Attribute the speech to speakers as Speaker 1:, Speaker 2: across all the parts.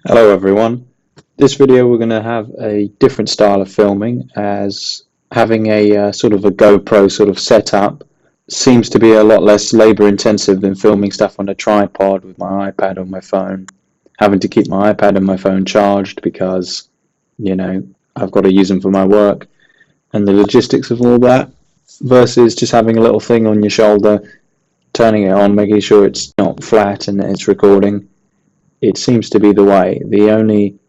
Speaker 1: Hello everyone. This video we're going to have a different style of filming, as having a sort of a GoPro sort of setup seems to be a lot less labor intensive than filming stuff on a tripod with my iPad or my phone, having to keep my iPad and my phone charged because I've got to use them for my work, and the logistics of all that, versus just having a little thing on your shoulder, turning it on, making sure it's not flat and that it's recording. It seems to be the way. The only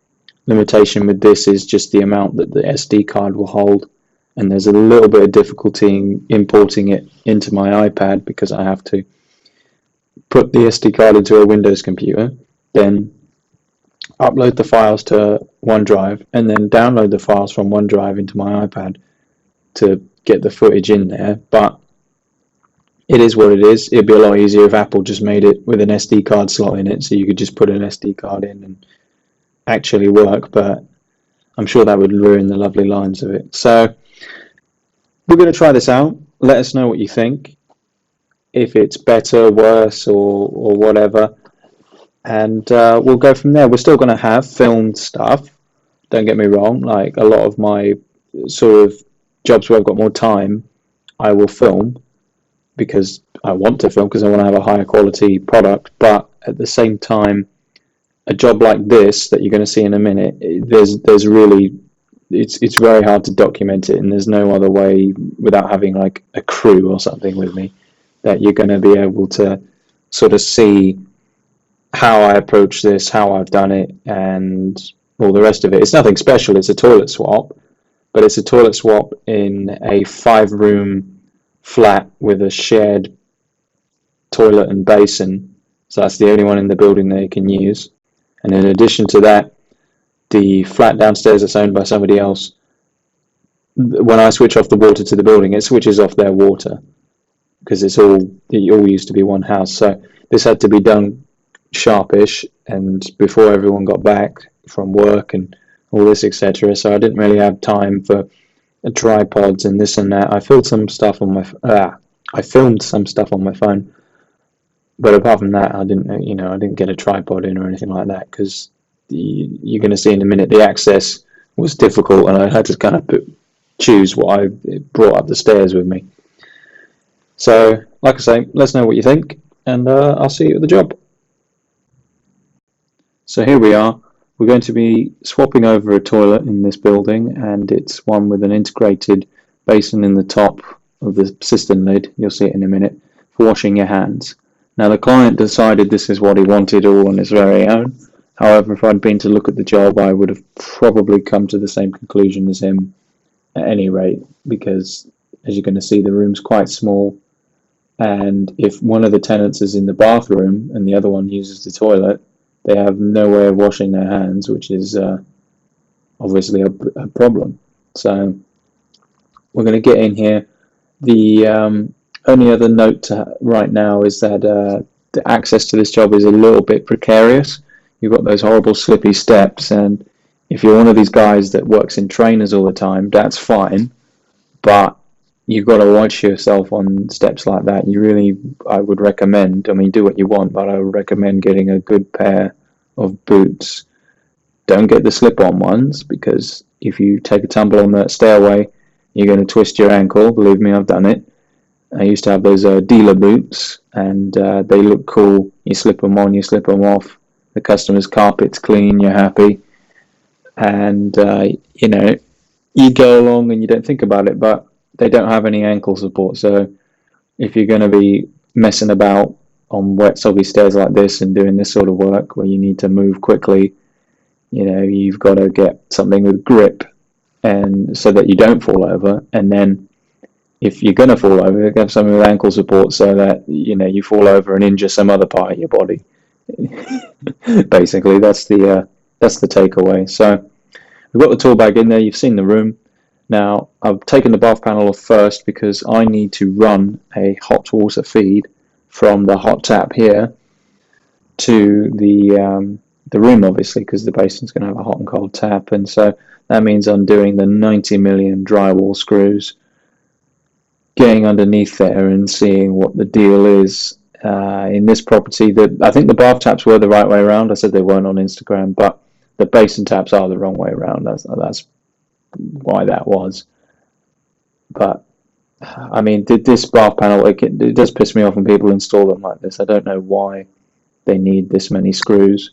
Speaker 1: limitation with this is just the amount that the SD card will hold, and there's a little bit of difficulty in importing it into my iPad because I have to put the SD card into a Windows computer, then upload the files to OneDrive, and then download the files from OneDrive into my iPad to get the footage in there. But it is what it is. It'd be a lot easier if Apple just made it with an SD card slot in it, so you could just put an SD card in and actually work, but I'm sure that would ruin the lovely lines of it. So we're going to try this out. Let us know what you think, if it's better, worse, or whatever, and we'll go from there. We're still going to have filmed stuff, don't get me wrong. Like a lot of my sort of jobs where I've got more time, I will film because I want to film, because I want to have a higher quality product. But at the same time, a job like this that you're going to see in a minute, there's really, it's very hard to document it, and there's no other way without having like a crew or something with me that you're going to be able to sort of see how I approach this, how I've done it, and all the rest of it. It's nothing special. It's a toilet swap, but it's a toilet swap in a 5-room flat with a shared toilet and basin. So that's the only one in the building they can use. And in addition to that, the flat downstairs that's owned by somebody else, when I switch off the water to the building, it switches off their water because it all used to be one house. So this had to be done sharpish and before everyone got back from work and all this, etc. So I didn't really have time for tripods and this and that. I filmed some stuff on my phone, but apart from that, I didn't get a tripod in or anything like that, because you're going to see in a minute the access was difficult, and I had to kind of choose what I brought up the stairs with me. So, like I say, let us know what you think, and I'll see you at the job. So here we are. We're going to be swapping over a toilet in this building, and it's one with an integrated basin in the top of the cistern lid. You'll see it in a minute, for washing your hands. Now the client decided this is what he wanted all on his very own. However, if I'd been to look at the job, I would have probably come to the same conclusion as him at any rate, because as you're going to see, the room's quite small, and if one of the tenants is in the bathroom and the other one uses the toilet, they have no way of washing their hands, which is obviously a problem. So we're going to get in here. The only other note right now is that the access to this job is a little bit precarious. You've got those horrible slippy steps, and if you're one of these guys that works in trainers all the time, that's fine, but you've got to watch yourself on steps like that. I would recommend, do what you want, but I would recommend getting a good pair of boots. Don't get the slip-on ones, because if you take a tumble on that stairway, you're going to twist your ankle. Believe me, I've done it. I used to have those dealer boots, and they look cool. You slip them on, you slip them off. The customer's carpet's clean, you're happy. And, you go along and you don't think about it, but they don't have any ankle support. So if you're going to be messing about on wet, soggy stairs like this and doing this sort of work where you need to move quickly, you've got to get something with grip, and so that you don't fall over. And then if you're going to fall over, have something with ankle support so that you fall over and injure some other part of your body. Basically, that's the takeaway. So we've got the tool bag in there. You've seen the room. Now I've taken the bath panel off first because I need to run a hot water feed from the hot tap here to the room, obviously, because the basin's going to have a hot and cold tap, and so that means undoing the 90 million drywall screws, getting underneath there and seeing what the deal is, In this property, I think the bath taps were the right way around. I said they weren't on Instagram, but the basin taps are the wrong way around. That's why that was. But I mean, this bath panel, it does piss me off when people install them like this. I don't know why they need this many screws,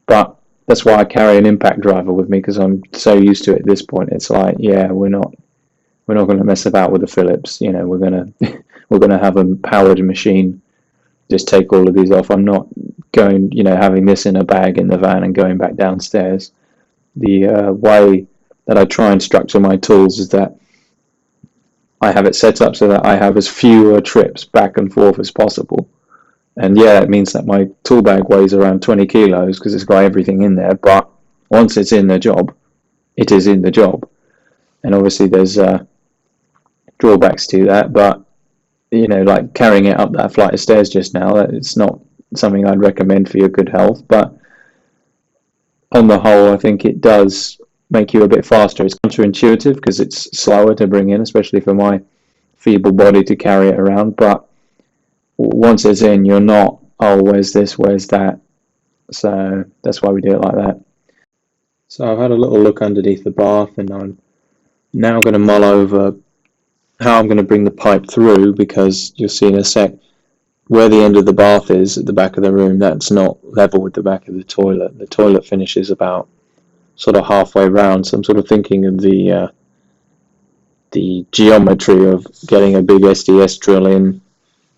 Speaker 1: but that's why I carry an impact driver with me, because I'm so used to it at this point. It's like, yeah, we're not going to mess about with the Phillips. You know, we're gonna have a powered machine just take all of these off. I'm not going, having this in a bag in the van and going back downstairs. The way that I try and structure my tools is that I have it set up so that I have as fewer trips back and forth as possible. And yeah, it means that my tool bag weighs around 20 kilos because it's got everything in there. But once it's in the job, it is in the job. And obviously there's drawbacks to that, but like carrying it up that flight of stairs just now, it's not something I'd recommend for your good health. But on the whole, I think it does make you a bit faster. It's counterintuitive because it's slower to bring in, especially for my feeble body to carry it around. But once it's in, you're not, oh, where's this, where's that? So that's why we do it like that. So I've had a little look underneath the bath, and I'm now going to mull over how I'm going to bring the pipe through, because you'll see in a sec where the end of the bath is at the back of the room, that's not level with the back of the toilet. The toilet finishes about sort of halfway round, so I'm sort of thinking of the geometry of getting a big SDS drill in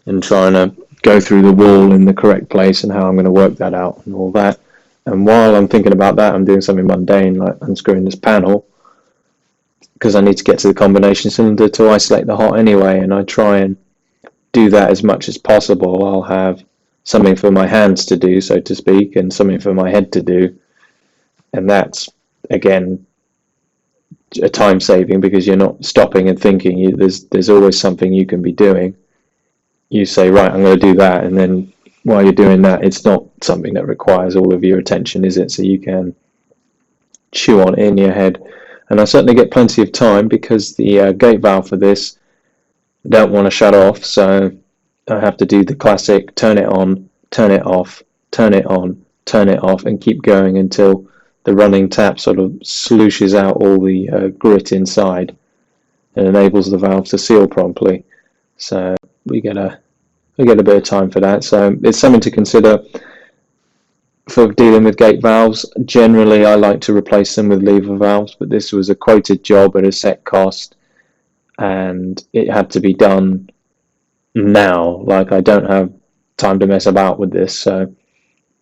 Speaker 1: and trying to go through the wall in the correct place and how I'm going to work that out and all that. And while I'm thinking about that, I'm doing something mundane like unscrewing this panel, because I need to get to the combination cylinder to isolate the hot anyway, and I try and do that as much as possible. I'll have something for my hands to do, so to speak, and something for my head to do, and that's, again, a time saving, because you're not stopping and thinking. There's always something you can be doing. You say, right, I'm going to do that, and then while you're doing that, it's not something that requires all of your attention, is it? So you can chew on it in your head. And I certainly get plenty of time, because the gate valve for this, I don't want to shut off, so I have to do the classic turn it on, turn it off, turn it on, turn it off, and keep going until the running tap sort of slooshes out all the grit inside and enables the valve to seal promptly. So we get a bit of time for that. So it's something to consider for dealing with gate valves. Generally, I like to replace them with lever valves, but this was a quoted job at a set cost, and it had to be done now. Like, I don't have time to mess about with this, so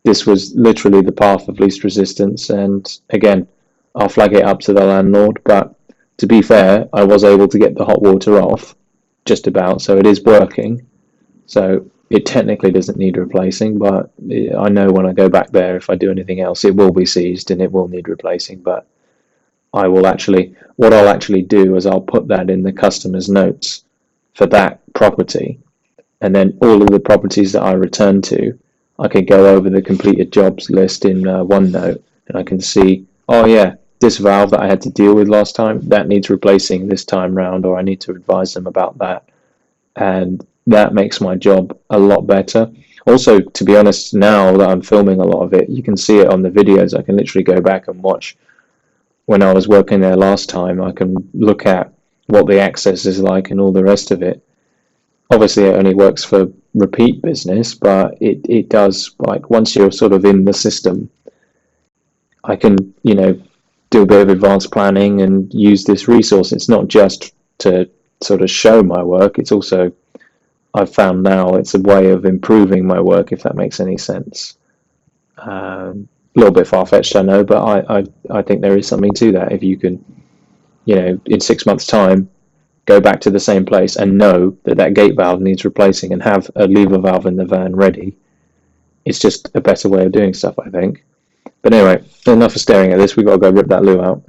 Speaker 1: this was literally the path of least resistance. And again, I'll flag it up to the landlord, but to be fair, I was able to get the hot water off just about, so it is working. So it technically doesn't need replacing, but I know when I go back there, if I do anything else, it will be seized and it will need replacing. But what I'll actually do is I'll put that in the customer's notes for that property, and then all of the properties that I return to, I can go over the completed jobs list in OneNote, and I can see, oh yeah, this valve that I had to deal with last time, that needs replacing this time round, or I need to advise them about that. And that makes my job a lot better. Also, to be honest, now that I'm filming a lot of it, you can see it on the videos. I can literally go back and watch when I was working there last time. I can look at what the access is like and all the rest of it. Obviously, it only works for repeat business, but it does, like, once you're sort of in the system, I can, do a bit of advanced planning and use this resource. It's not just to sort of show my work, it's also, I've found now, it's a way of improving my work, if that makes any sense. A little bit far-fetched, I know, but I think there is something to that. If you can, in 6 months' time, go back to the same place and know that gate valve needs replacing and have a lever valve in the van ready, it's just a better way of doing stuff, I think. But anyway, enough of staring at this. We've got to go rip that loo out.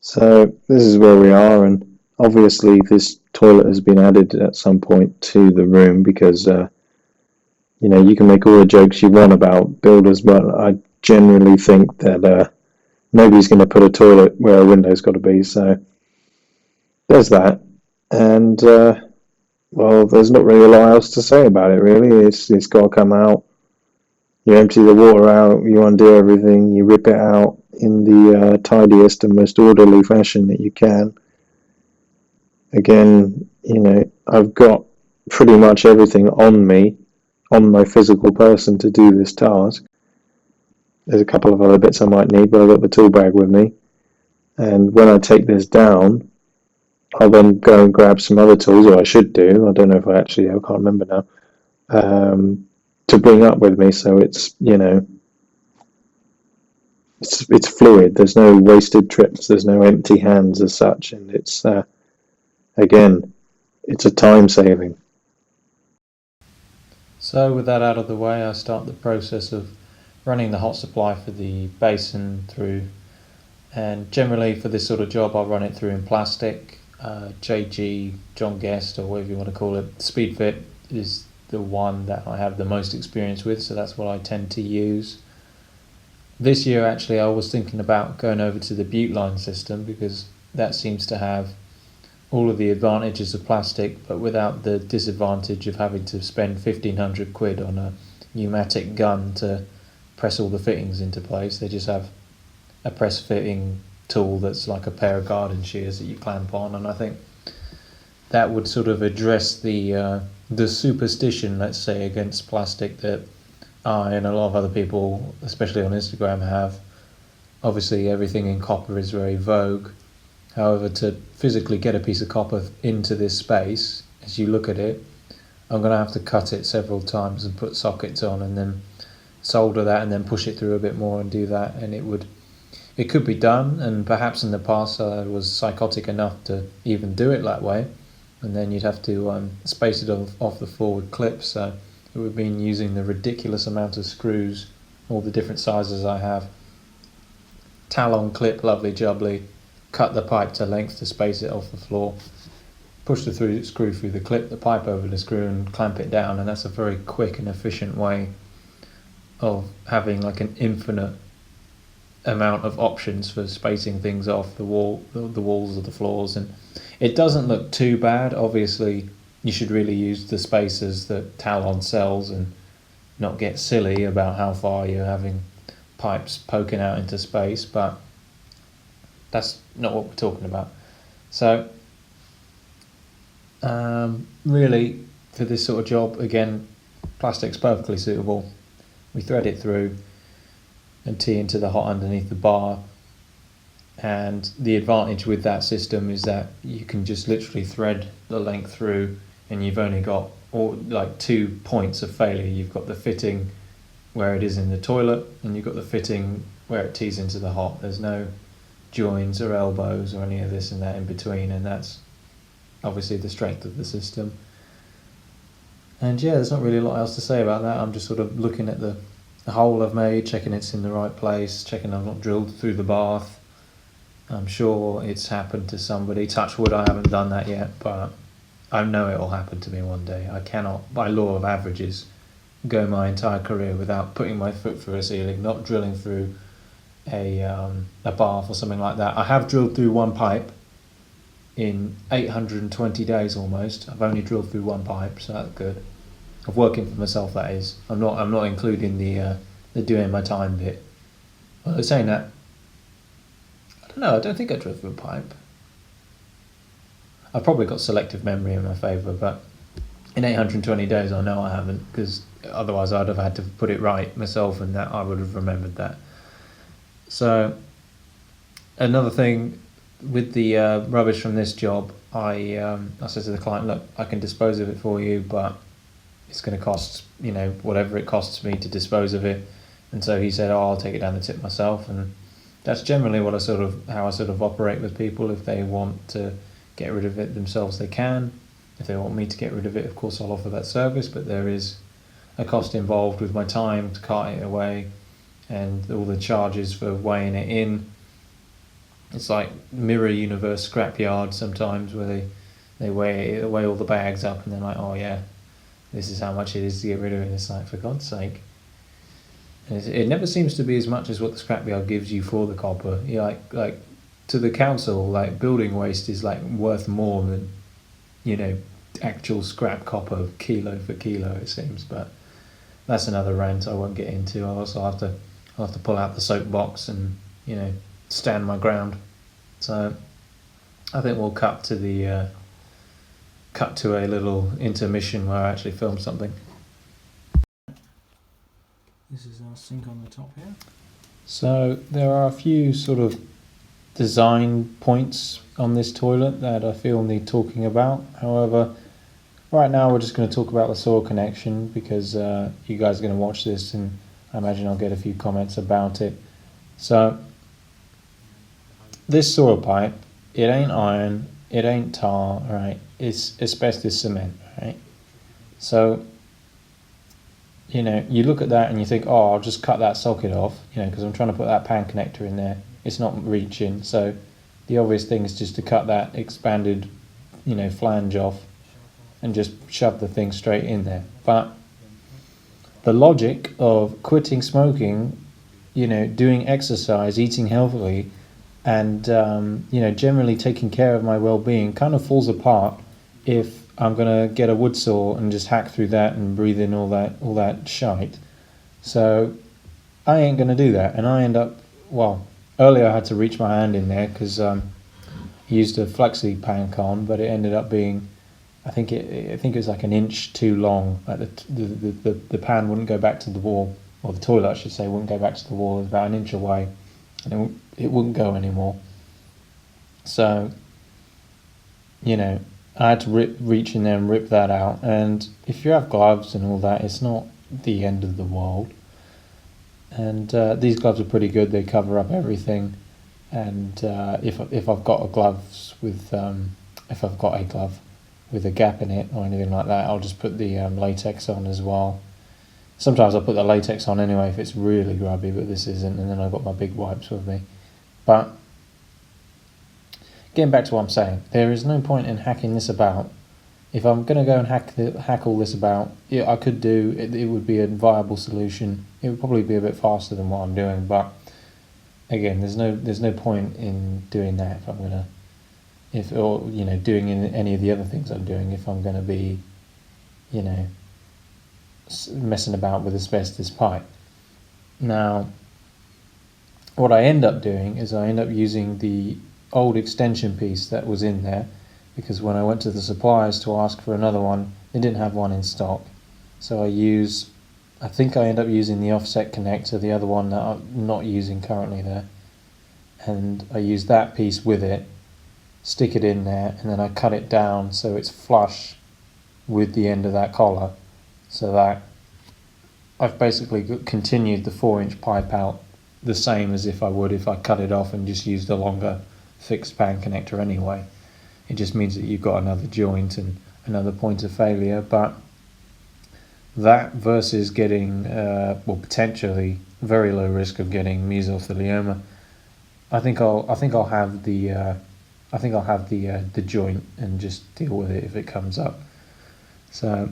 Speaker 1: So this is where we are, and obviously this toilet has been added at some point to the room, because you can make all the jokes you want about builders, but I generally think that nobody's going to put a toilet where a window's got to be. So there's that. And
Speaker 2: Well, there's not really a lot else to say about it, really. It's got to come out. You empty the water out, you undo everything, you rip it out in the tidiest and most orderly fashion that you can. Again, I've got pretty much everything on me, on my physical person to do this task. There's a couple of other bits I might need, but I've got the tool bag with me. And when I take this down, I'll then go and grab some other tools, or I should do. I don't know if I actually, I can't remember now, to bring up with me. So it's fluid. There's no wasted trips. There's no empty hands as such, and again, it's a time saving.
Speaker 3: So with that out of the way, I start the process of running the hot supply for the basin through, and generally for this sort of job I'll run it through in plastic. JG, John Guest, or whatever you want to call it, Speedfit is the one that I have the most experience with, so that's what I tend to use. This year actually I was thinking about going over to the Butline system because that seems to have all of the advantages of plastic but without the disadvantage of having to spend 1,500 quid on a pneumatic gun to press all the fittings into place. They just have a press fitting tool that's like a pair of garden shears that you clamp on, and I think that would sort of address the superstition, let's say, against plastic that I and a lot of other people, especially on Instagram, have. Obviously, everything in copper is very vogue. However, to physically get a piece of copper into this space, as you look at it, I'm going to have to cut it several times and put sockets on and then solder that and then push it through a bit more and do that, and it could be done, and perhaps in the past I was psychotic enough to even do it that way, and then you'd have to space it off the forward clip, so it would mean using the ridiculous amount of screws, all the different sizes I have, Talon clip, lovely jubbly, cut the pipe to length to space it off the floor, push the screw through the clip, the pipe over the screw and clamp it down, and that's a very quick and efficient way of having like an infinite amount of options for spacing things off the walls of the floors, and it doesn't look too bad. Obviously you should really use the spacers that Talon sells and not get silly about how far you're having pipes poking out into space, but that's not what we're talking about. So really for this sort of job, again, plastic's perfectly suitable. We thread it through and tee into the hot underneath the bar, and the advantage with that system is that you can just literally thread the length through and you've only got like 2 points of failure. You've got the fitting where it is in the toilet and you've got the fitting where it tees into the hot. There's no joins or elbows or any of this and that in between, and that's obviously the strength of the system. And yeah, there's not really a lot else to say about that. I'm just sort of looking at the hole I've made, checking it's in the right place, checking I've not drilled through the bath. I'm sure it's happened to somebody. Touch wood, I haven't done that yet, but I know it will happen to me one day. I cannot, by law of averages, go my entire career without putting my foot through a ceiling, not drilling through a bath or something like that. I have drilled through one pipe in 820 days almost. I've only drilled through one pipe, so that's good. Of working for myself, that is. I'm not including the doing my time bit. Well, saying that, I don't know. I don't think I drilled through a pipe. I've probably got selective memory in my favour, but in 820 days, I know I haven't, because otherwise I'd have had to put it right myself, and that I would have remembered that. So another thing with the rubbish from this job, I said to the client, look, I can dispose of it for you, but it's going to cost, whatever it costs me to dispose of it. And so he said, I'll take it down the tip myself. And that's generally how I sort of operate with people. If they want to get rid of it themselves, they can. If they want me to get rid of it, of course I'll offer that service, but there is a cost involved with my time to cart it away and all the charges for weighing it in. It's like Mirror Universe scrapyard sometimes, where they weigh all the bags up and they're like, oh yeah, this is how much it is to get rid of it. And it's like, for God's sake. And it never seems to be as much as what the scrapyard gives you for the copper. To the council, like building waste is like worth more than, actual scrap copper kilo for kilo, it seems. But that's another rant I won't get into. I'll have to pull out the soapbox and stand my ground. So I think we'll cut to a little intermission where I actually film something. This is our sink on the top here. So there are a few sort of design points on this toilet that I feel need talking about. However, right now we're just going to talk about the soil connection because you guys are going to watch this and I imagine I'll get a few comments about it. So this soil pipe, it ain't iron, it ain't tar, right? It's asbestos cement, right? So you look at that and you think, oh, I'll just cut that socket off, because I'm trying to put that pan connector in there. It's not reaching, so the obvious thing is just to cut that expanded, flange off and just shove the thing straight in there. But the logic of quitting smoking, doing exercise, eating healthily, and generally taking care of my well-being kind of falls apart if I'm gonna get a wood saw and just hack through that and breathe in all that shite. So I ain't gonna do that, and I end up earlier I had to reach my hand in there because I used a flexi pan con, but it ended up being I think it was like an inch too long. Like the pan wouldn't go back to the wall, or the toilet I should say wouldn't go back to the wall. It was about an inch away, and it wouldn't go anymore. So I had to reach in there and rip that out. And if you have gloves and all that, it's not the end of the world. And these gloves are pretty good. They cover up everything. And if I've got a glove with a gap in it or anything like that, I'll just put the latex on as well. Sometimes I'll put the latex on anyway if it's really grubby, but this isn't. And then I've got my big wipes with me. But getting back to what I'm saying, there is no point in hacking this about. If I'm going to go and hack all this about, I could do it. It would be a viable solution. It would probably be a bit faster than what I'm doing, but again, there's no point in doing that if I'm gonna, doing any of the other things I'm doing if I'm going to be, messing about with asbestos pipe. Now, what I end up doing is I end up using the old extension piece that was in there, because when I went to the suppliers to ask for another one, they didn't have one in stock. So I think I end up using the offset connector, the other one that I'm not using currently there, and I use that piece with it, stick it in there, and then I cut it down so it's flush with the end of that collar, so that I've basically continued the 4-inch pipe out the same as if I would if I cut it off and just used a longer fixed pan connector anyway. It just means that you've got another joint and another point of failure. But that versus getting potentially very low risk of getting mesothelioma, I think I'll have the joint and just deal with it if it comes up. So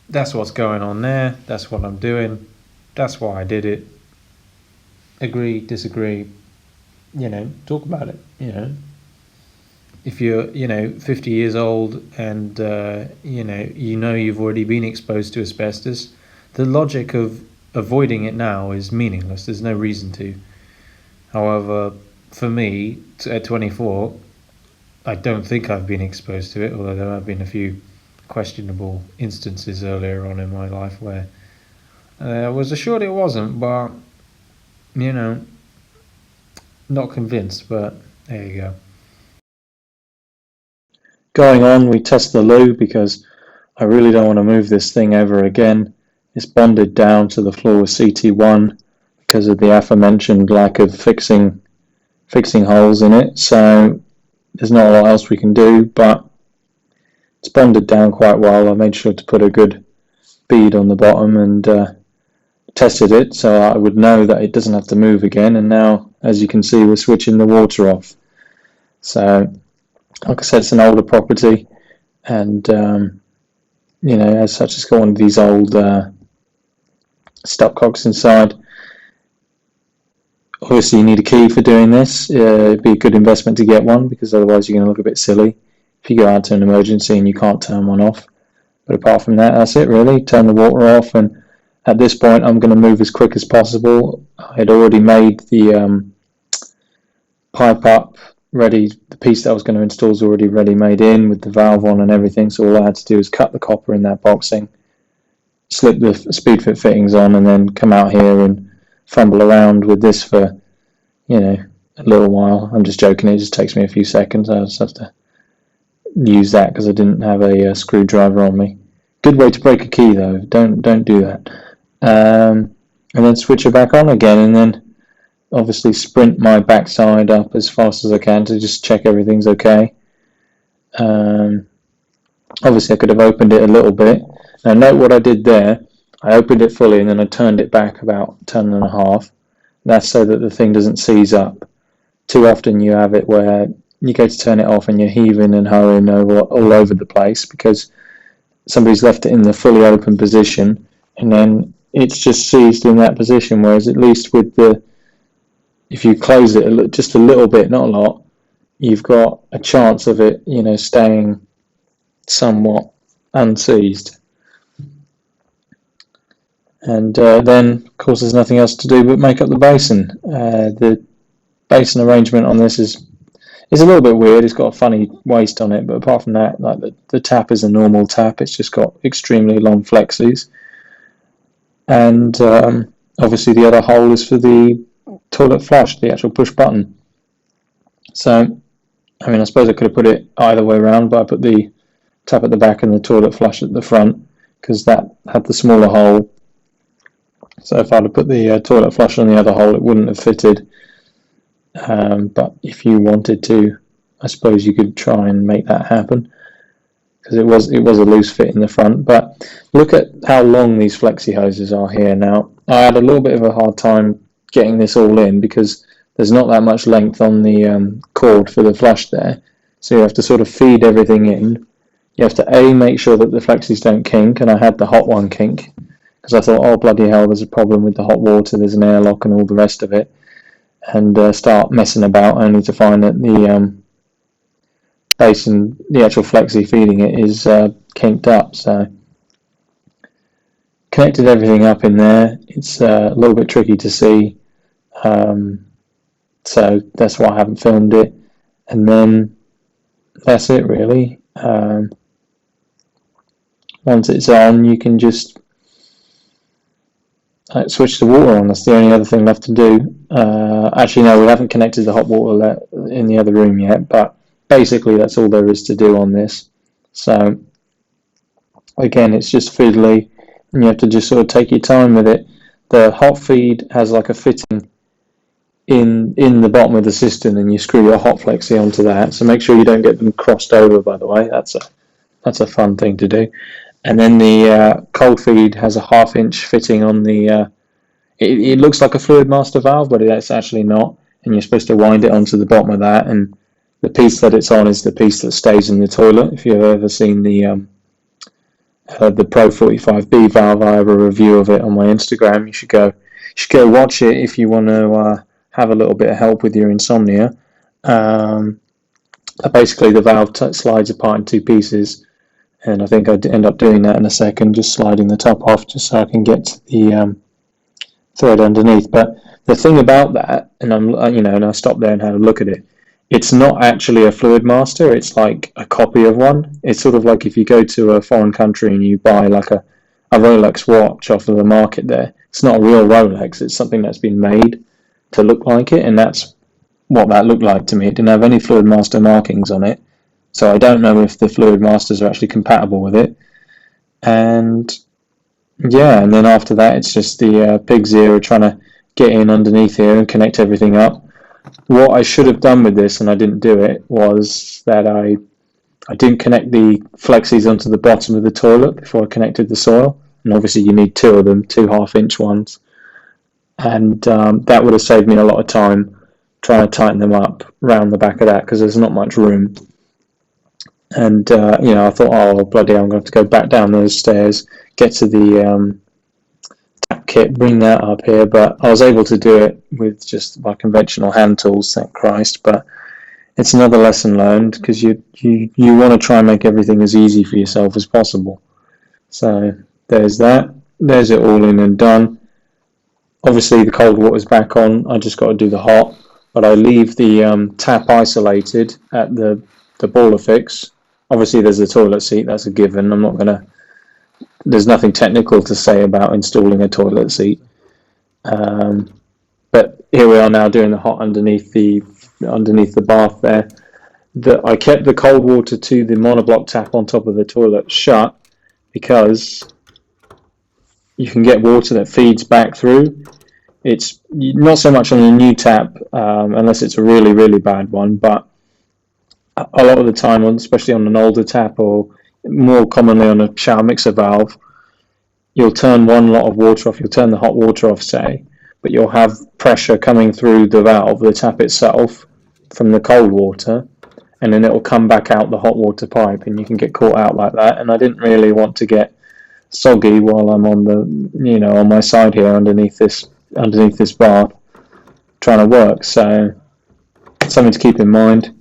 Speaker 3: that's what's going on there. That's what I'm doing. That's why I did it. Agree, disagree, talk about it. If you're 50 years old and you've already been exposed to asbestos, the logic of avoiding it now is meaningless. There's no reason to. However, for me at 24, I don't think I've been exposed to it, although there have been a few questionable instances earlier on in my life where I was assured it wasn't, but not convinced. But there you go.
Speaker 2: Going on, we test the loo because I really don't want to move this thing ever again. It's bonded down to the floor with CT1 because of the aforementioned lack of fixing holes in it, so there's not a lot else we can do, but it's bonded down quite well. I made sure to put a good bead on the bottom and tested it so I would know that it doesn't have to move again. And now, as you can see, we're switching the water off. So like I said, it's an older property, and as such, it's got one of these old stopcocks inside. Obviously you need a key for doing this. It'd be a good investment to get one, because otherwise you're going to look a bit silly
Speaker 1: if you go out to an emergency and you can't turn one off. But apart from that, that's it really. Turn the water off, and at this point I'm going to move as quick as possible. I had already made the pipe up ready. The piece that I was going to install is already ready made in with the valve on and everything, so all I had to do was cut the copper in that boxing, slip the Speedfit fittings on, and then come out here and fumble around with this for, a little while. I'm just joking, it just takes me a few seconds. I just have to use that because I didn't have a screwdriver on me. Good way to break a key though, don't do that. And then switch it back on again, and then obviously sprint my backside up as fast as I can to just check everything's okay. Obviously I could have opened it a little bit. Now note what I did there. I opened it fully and then I turned it back about a turn and a half. That's so that the thing doesn't seize up. Too often you have it where you go to turn it off and you're heaving and hoeing all over the place because somebody's left it in the fully open position, and then it's just seized in that position. Whereas at least with if you close it just a little bit, not a lot, you've got a chance of it, staying somewhat unseized. And then, of course, there's nothing else to do but make up the basin. The basin arrangement on this is a little bit weird. It's got a funny waist on it, but apart from that, like the tap is a normal tap. It's just got extremely long flexies. And obviously the other hole is for the toilet flush, the actual push button. So, I suppose I could have put it either way around, but I put the tap at the back and the toilet flush at the front because that had the smaller hole. So if I'd have put the toilet flush on the other hole, it wouldn't have fitted. But if you wanted to, I suppose you could try and make that happen because it was a loose fit in the front. But look at how long these flexi hoses are here. Now I had a little bit of a hard time getting this all in because there's not that much length on the cord for the flush there, so you have to sort of feed everything in. You have to make sure that the flexis don't kink, and I had the hot one kink because I thought, oh bloody hell, there's a problem with the hot water, there's an airlock and all the rest of it, and start messing about only to find that the basin, the actual flexi feeding it, is kinked up. So connected everything up in there. It's a little bit tricky to see, so that's why I haven't filmed it. And then that's it really. Once it's on, you can just switch the water on. That's the only other thing left to do. Actually, no, we haven't connected the hot water in the other room yet, but basically that's all there is to do on this. So again, it's just fiddly, and you have to just sort of take your time with it. The hot feed has like a fitting in the bottom of the cistern, and you screw your hot flexi onto that. So make sure you don't get them crossed over, by the way. That's a fun thing to do. And then the cold feed has a 1/2 inch fitting on the it looks like a fluid master valve, but it's actually not, and you're supposed to wind it onto the bottom of that, and the piece that it's on is the piece that stays in the toilet. If you've ever seen the Pro 45B valve, I have a review of it on my Instagram. You should go watch it if you want to have a little bit of help with your insomnia. Basically the valve slides apart in two pieces, and I think I'd end up doing that in a second, just sliding the top off just so I can get to the thread underneath. But the thing about that, and I stopped there and had a look at it, it's not actually a Fluid Master, it's like a copy of one. It's sort of like if you go to a foreign country and you buy like a Rolex watch off of the market there. It's not a real Rolex, it's something that's been made to look like it, and that's what that looked like to me. It didn't have any Fluid Master markings on it, so I don't know if the Fluid Masters are actually compatible with it. And yeah, and then after that it's just the pig's ear trying to get in underneath here and connect everything up. What I should have done with this, and I didn't do it, was that I didn't connect the flexis onto the bottom of the toilet before I connected the soil, and obviously you need two of them, 2 1/2 inch ones, and that would have saved me a lot of time trying to tighten them up around the back of that because there's not much room. And I thought, oh bloody hell, I'm going to have to go back down those stairs, get to the tap kit, bring that up here, but I was able to do it with just my conventional hand tools, thank Christ. But
Speaker 2: it's another lesson learned, because you want to try and make everything as easy for yourself as possible. So there's that. There's it all in and done. Obviously the cold water's back on. I just got to do the hot, but I leave the tap isolated at the boiler fix. Obviously there's a toilet seat, that's a given. I'm not gonna. There's nothing technical to say about installing a toilet seat. But here we are now doing the hot underneath the bath there. I kept the cold water to the monoblock tap on top of the toilet shut, because you can get water that feeds back through. It's not so much on a new tap, unless it's a really, really bad one, but a lot of the time, especially on an older tap, or more commonly on a shower mixer valve, you'll turn one lot of water off, you'll turn the hot water off, say, but you'll have pressure coming through the valve, the tap itself, from the cold water, and then it'll come back out the hot water pipe, and you can get caught out like that. And I didn't really want to get soggy while I'm on on my side here underneath this bath trying to work. So something to keep in mind.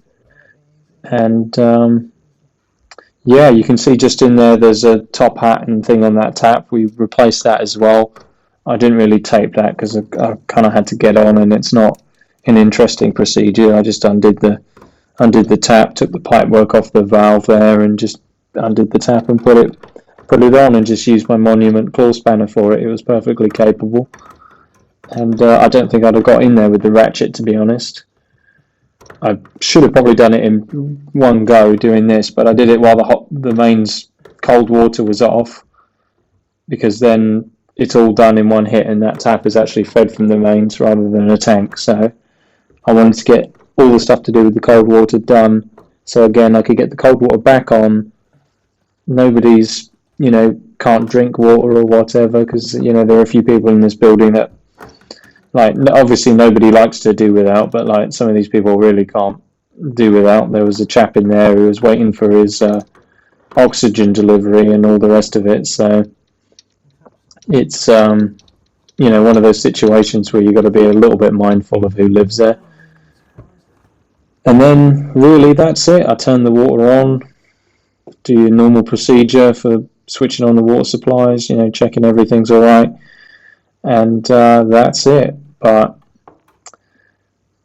Speaker 2: And yeah, you can see just in there's a top hat and thing on that tap. We replaced that as well. I didn't really tape that because I kind of had to get on, and it's not an interesting procedure. I just undid the tap, took the pipe work off the valve there, and just undid the tap and put it on, and just used my Monument claw spanner for it. It was perfectly capable, and I don't think I'd have got in there with the ratchet, to be honest. I should have probably done it in one go doing this, but I did it while the mains cold water was off, because then it's all done in one hit, and that tap is actually fed from the mains rather than a tank. So I wanted to get all the stuff to do with the cold water done, so again I could get the cold water back on. Nobody's can't drink water or whatever, because there are a few people in this building that, like, obviously nobody likes to do without, but like some of these people really can't do without. There was a chap in there who was waiting for his oxygen delivery and all the rest of it. So it's one of those situations where you've got to be a little bit mindful of who lives there. And then really that's it. I turn the water on, do your normal procedure for switching on the water supplies, checking everything's all right, and that's it. But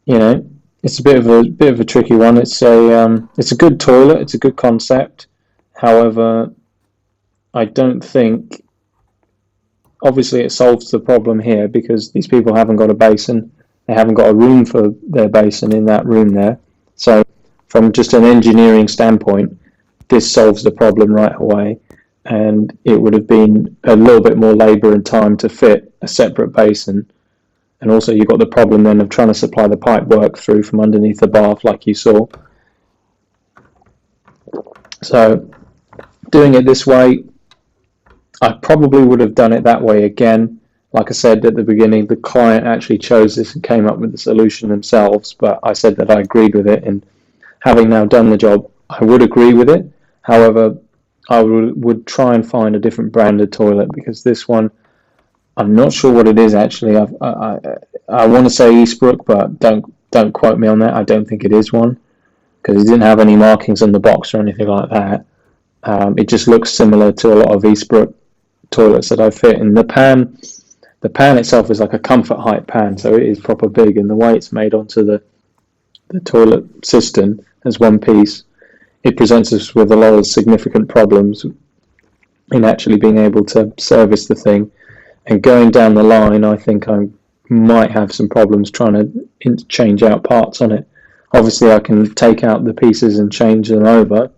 Speaker 2: it's a bit of a tricky one. It's a good toilet. It's a good concept. However, I don't think. Obviously, it solves the problem here, because these people haven't got a basin. They haven't got a room for their basin in that room there. So, from just an engineering standpoint, this solves the problem right away. And it would have been a little bit more labour and time to fit a separate basin. And also you've got the problem then of trying to supply the pipe work through from underneath the bath, like you saw. So doing it this way, I probably would have done it that way again. Like I said at the beginning, the client actually chose this and came up with the solution themselves, but I said that I agreed with it, and having now done the job, I would agree with it. However, I would try and find a different branded toilet, because this one, I'm not sure what it is actually. I want to say Eastbrook, but don't quote me on that. I don't think it is one, because it didn't have any markings on the box or anything like that. It just looks similar to a lot of Eastbrook toilets that I fit. And the pan itself is like a comfort height pan, so it is proper big, and the way it's made onto the toilet cistern as one piece, it presents us with a lot of significant problems in actually being able to service the thing. And going down the line, I think I might have some problems trying to change out parts on it. Obviously, I can take out the pieces and change them over,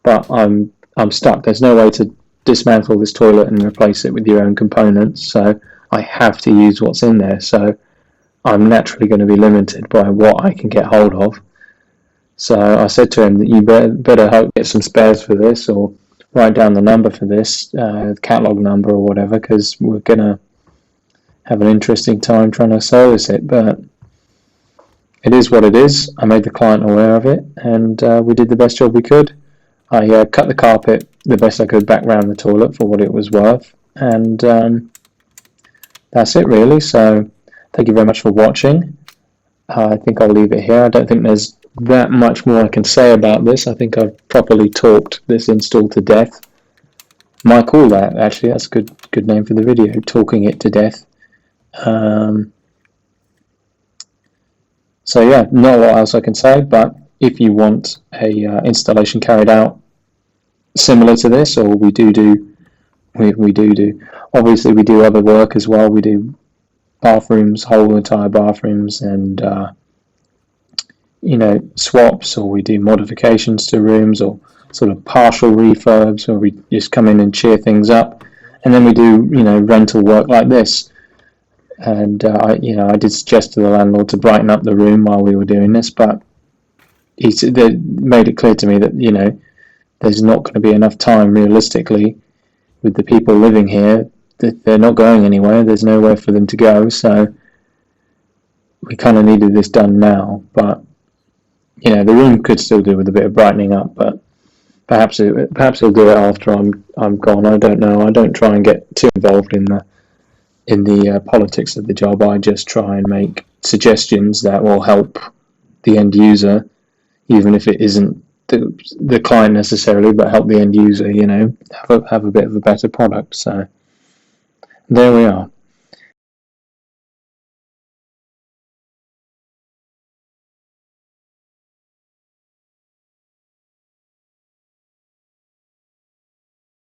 Speaker 2: but I'm stuck. There's no way to dismantle this toilet and replace it with your own components, so I have to use what's in there. So I'm naturally going to be limited by what I can get hold of. So I said to him that you better hope get some spares for this, or write down the number for this, catalog number or whatever, because we're going to have an interesting time trying to service it. But it is what it is. I made the client aware of it, and we did the best job we could. I cut the carpet the best I could back round the toilet for what it was worth, and that's it really. So thank you very much for watching.
Speaker 1: I think I'll leave it here. I don't think there's that much more I can say about this. I think I've properly talked this install to death. Might call that, actually, that's a good name for the video, talking it to death. So yeah, not a lot else I can say, but if you want a installation carried out similar to this, or we do, obviously we do other work as well. We do bathrooms, whole entire bathrooms, and swaps, or we do modifications to rooms, or sort of partial refurbs, where we just come in and cheer things up, and then we do rental work like this. And I did suggest to the landlord to brighten up the room while we were doing this, but they made it clear to me that there's not going to be enough time realistically with the people living here, that they're not going anywhere. There's nowhere for them to go, so we kind of needed this done now. But the room could still do with a bit of brightening up, but perhaps he'll do it after I'm gone. I don't know. I don't try and get too involved in the politics of the job. I just try and make suggestions that will help the end user, even if it isn't the client necessarily, but help the end user, have a bit of a better product. So there we are.